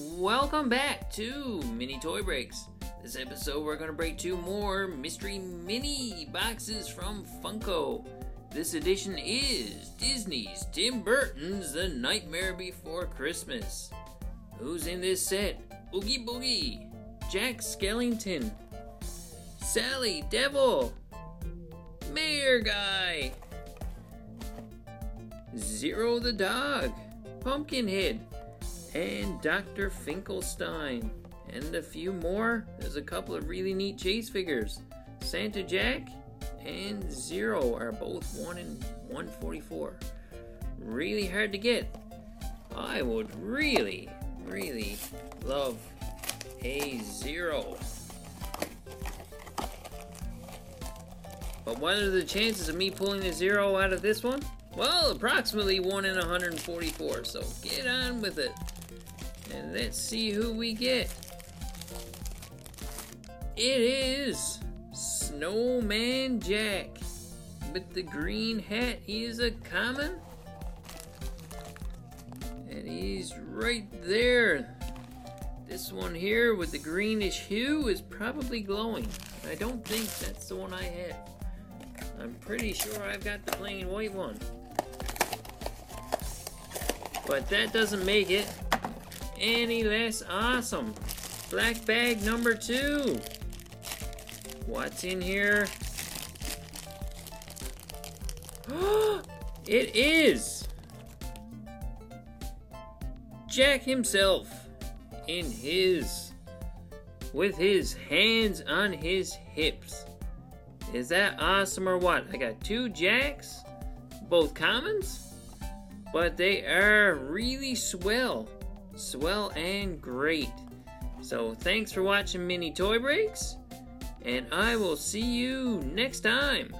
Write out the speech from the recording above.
Welcome back to Mini Toy Breaks. This episode we're going to break 2 more mystery mini boxes from Funko. This edition is Disney's Tim Burton's The Nightmare Before Christmas. Who's in this set? Oogie Boogie, Jack Skellington, Sally Devil, Mayor Guy, Zero the Dog, Pumpkinhead, and Dr. Finkelstein. And a few more. There's a couple of really neat chase figures. Santa Jack and Zero are both 1 in 144. Really hard to get. I would really love a Zero. But what are the chances of me pulling a Zero out of this one? Well, approximately 1 in 144, so get on with it. And let's see who we get. It is Snowman Jack with the green hat. He is a common. And he's right there. This one here with the greenish hue is probably glowing. I don't think that's the one I have. I'm pretty sure I've got the plain white one. But that doesn't make it any less awesome. Black bag number 2. What's in here? It is Jack himself with his hands on his hips. Is that awesome or what? I got 2 Jacks, both commons, but they are really swell and great. So thanks for watching Mini Toy Breaks, and I will see you next time.